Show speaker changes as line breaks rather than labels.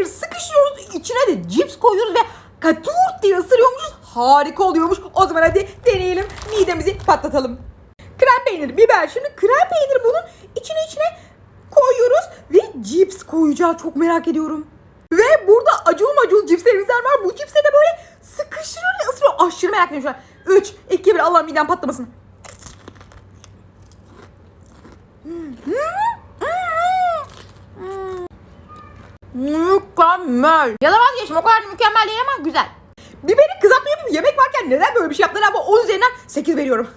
peynir sıkıştırıyoruz. İçine de cips koyuyoruz ve katurt diye ısırıyormuşuz. Harika oluyormuş. O zaman hadi deneyelim. Midemizi patlatalım. Krem peynir, biber. Şimdi krem peynir bunun içine koyuyoruz ve cips koyacağız. Çok merak ediyorum. Ve burada acul cipslerimizden var. Bu cipsleri de böyle sıkıştırıyor ve ısırıyor. Aşırı merak ediyorum şu an. 3, 2, 1. Allah'ım midem patlamasın. Mükemmel. Ya da vazgeçtim. O kadar mükemmel değil ama güzel. Biberi kızartma yapıp yemek varken neden böyle bir şey yaptılar? Ama 10 üzerinden 8 veriyorum.